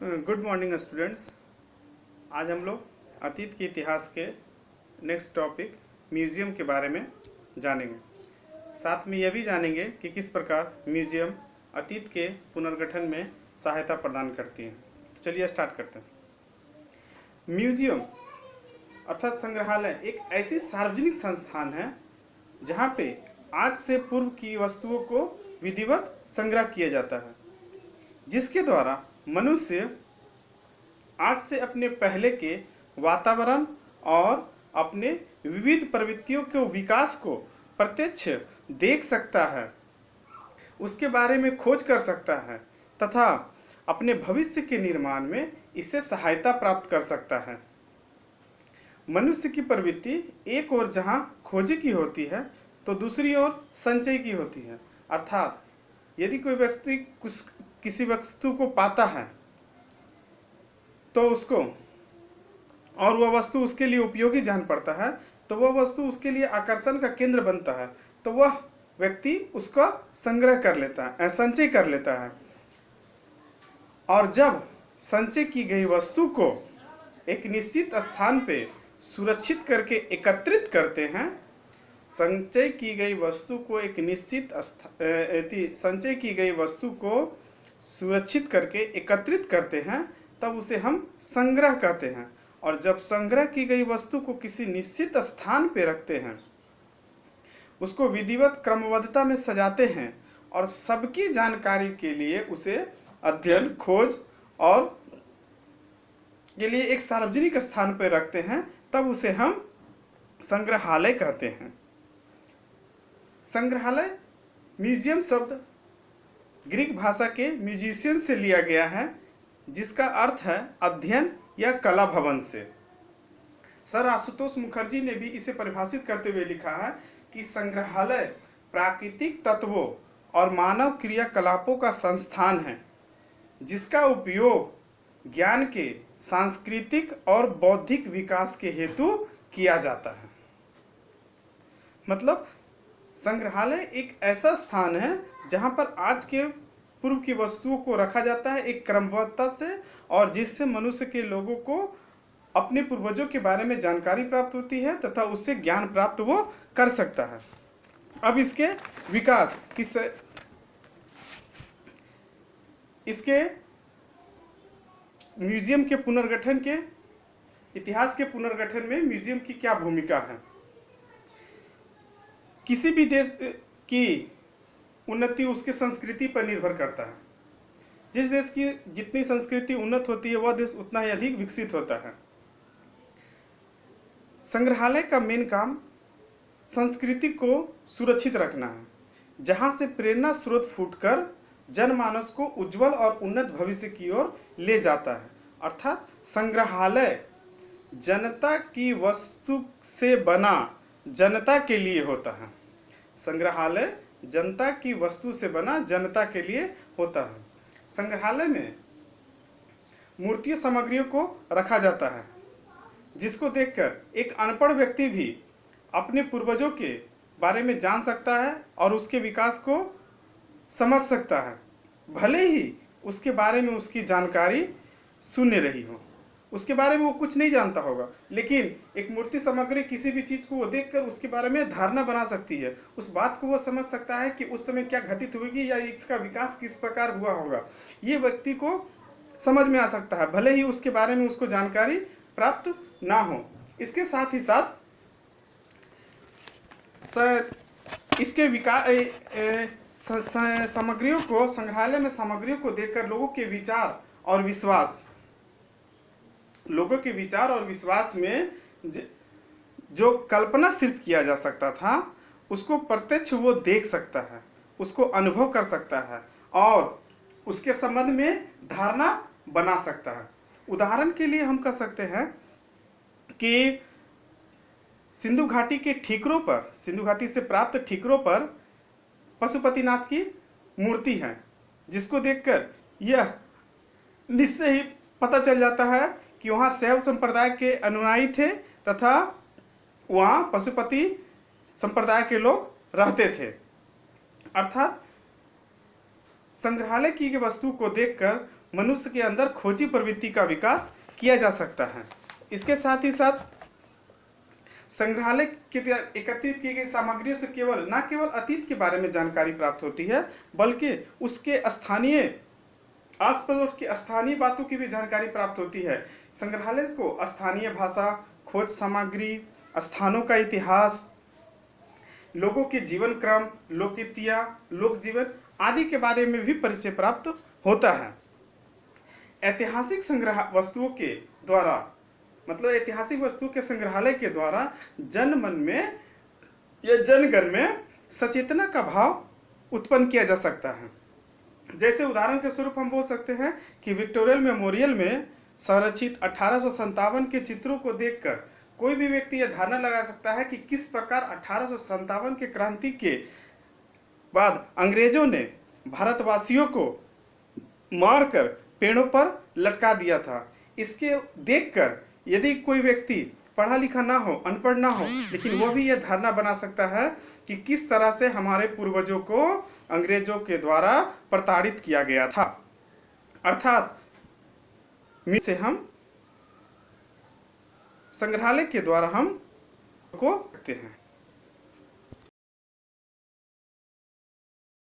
Good morning students. आज हम लोग अतीत के इतिहास के नेक्स्ट टॉपिक म्यूज़ियम के बारे में जानेंगे। साथ में यह भी जानेंगे कि किस प्रकार म्यूज़ियम अतीत के पुनर्गठन में सहायता प्रदान करती हैं। तो चलिए स्टार्ट करते हैं। म्यूज़ियम अर्थात संग्रहालय एक ऐसी सार्वजनिक संस्थान है जहाँ पे आज से पूर्व की वस्तुओं को विधिवत संग्रह किया जाता है, जिसके द्वारा मनुष्य आज से अपने पहले के वातावरण और अपने विविध प्रवृत्तियों के विकास को प्रत्यक्ष देख सकता है, उसके बारे में खोज कर सकता है तथा अपने भविष्य के निर्माण में इससे सहायता प्राप्त कर सकता है। मनुष्य की प्रवृत्ति एक ओर जहाँ खोज की होती है तो दूसरी ओर संचय की होती है। अर्थात यदि कोई व्यक्ति किसी वस्तु को पाता है तो उसको और वह वस्तु उसके लिए उपयोगी जान पड़ता है तो वह वस्तु उसके लिए आकर्षण का केंद्र बनता है, तो वह व्यक्ति उसका संग्रह कर लेता है, संचय कर लेता है। और जब संचय की गई वस्तु को एक निश्चित स्थान पे सुरक्षित करके एकत्रित करते हैं, संचय की गई वस्तु को एक निश्चित संचय की गई वस्तु को सुरक्षित करके एकत्रित करते हैं, तब उसे हम संग्रह कहते हैं। और जब संग्रह की गई वस्तु को किसी निश्चित स्थान पर रखते हैं, उसको विधिवत क्रमबद्धता में सजाते हैं और सबकी जानकारी के लिए उसे अध्ययन, खोज और के लिए एक सार्वजनिक स्थान पर रखते हैं, तब उसे हम संग्रहालय कहते हैं। संग्रहालय म्यूजियम शब्द ग्रीक भाषा के म्यूजिशियन से लिया गया है, जिसका अर्थ है अध्ययन या कला भवन से। सर आशुतोष मुखर्जी ने भी इसे परिभाषित करते हुए लिखा है कि संग्रहालय प्राकृतिक तत्वों और मानव क्रियाकलापों का संस्थान है, जिसका उपयोग ज्ञान के सांस्कृतिक और बौद्धिक विकास के हेतु किया जाता है। मतलब संग्रहालय एक ऐसा स्थान है जहाँ पर आज के पूर्व की वस्तुओं को रखा जाता है एक क्रमबद्धता से, और जिससे मनुष्य के लोगों को अपने पूर्वजों के बारे में जानकारी प्राप्त होती है तथा उससे ज्ञान प्राप्त वो कर सकता है। अब इसके विकास इसके म्यूजियम के पुनर्गठन के इतिहास के पुनर्गठन में म्यूजियम की क्या भूमिका है। किसी भी देश की उन्नति उसके संस्कृति पर निर्भर करता है। जिस देश की जितनी संस्कृति उन्नत होती है वह देश उतना ही अधिक विकसित होता है। संग्रहालय का मेन काम संस्कृति को सुरक्षित रखना है, जहां से प्रेरणा स्रोत फूटकर जनमानस को उज्जवल और उन्नत भविष्य की ओर ले जाता है। अर्थात संग्रहालय जनता की वस्तु से बना जनता के लिए होता है। संग्रहालय जनता की वस्तु से बना जनता के लिए होता है। संग्रहालय में मूर्तियों सामग्रियों को रखा जाता है, जिसको देखकर एक अनपढ़ व्यक्ति भी अपने पूर्वजों के बारे में जान सकता है और उसके विकास को समझ सकता है, भले ही उसके बारे में उसकी जानकारी शून्य रही हो, उसके बारे में वो कुछ नहीं जानता होगा, लेकिन एक मूर्ति सामग्री किसी भी चीज़ को वो देखकर उसके बारे में धारणा बना सकती है। उस बात को वो समझ सकता है कि उस समय क्या घटित होगी या इसका विकास किस प्रकार हुआ होगा, ये व्यक्ति को समझ में आ सकता है, भले ही उसके बारे में उसको जानकारी प्राप्त ना हो। इसके साथ ही साथ इसके विकास सामग्रियों को संग्रहालय में सामग्रियों को देखकर लोगों के विचार और विश्वास में जो कल्पना सिर्फ किया जा सकता था उसको प्रत्यक्ष वो देख सकता है, उसको अनुभव कर सकता है और उसके संबंध में धारणा बना सकता है। उदाहरण के लिए हम कह सकते हैं कि सिंधु घाटी के ठीकरों पर, सिंधु घाटी से प्राप्त ठीकरों पर पशुपतिनाथ की मूर्ति है, जिसको देखकर यह निश्चय ही पता चल जाता है कि वहाँ शैव संप्रदाय के अनुयायी थे तथा वहाँ पशुपति संप्रदाय के लोग रहते थे। अर्थात संग्रहालय की वस्तु को देखकर मनुष्य के अंदर खोजी प्रवृत्ति का विकास किया जा सकता है। इसके साथ ही साथ संग्रहालय के एकत्रित की गई सामग्रियों से न केवल अतीत के बारे में जानकारी प्राप्त होती है, बल्कि उसके स्थानीय आस पड़ोस की स्थानीय बातों की भी जानकारी प्राप्त होती है। संग्रहालय को स्थानीय भाषा, खोज सामग्री, स्थानों का इतिहास, लोगों के जीवन क्रम, लोकगीतियाँ, लोक जीवन आदि के बारे में भी परिचय प्राप्त होता है। ऐतिहासिक संग्रह वस्तुओं के द्वारा मतलब ऐतिहासिक वस्तुओं के संग्रहालय के द्वारा जनमन में या जनगण में सचेतना का भाव उत्पन्न किया जा सकता है। जैसे उदाहरण के स्वरूप हम बोल सकते हैं कि विक्टोरियल मेमोरियल में संरक्षित 1857 के चित्रों को देखकर कोई भी व्यक्ति यह धारणा लगा सकता है कि किस प्रकार 1857 के क्रांति के बाद अंग्रेजों ने भारतवासियों को मारकर पेड़ों पर लटका दिया था। इसके देखकर यदि कोई व्यक्ति पढ़ा लिखा ना हो, अनपढ़ ना हो, लेकिन वह भी यह धारणा बना सकता है कि किस तरह से हमारे पूर्वजों को अंग्रेजों के द्वारा प्रताड़ित किया गया था। अर्थात से हम संग्रहालय के द्वारा हम को देखते हैं।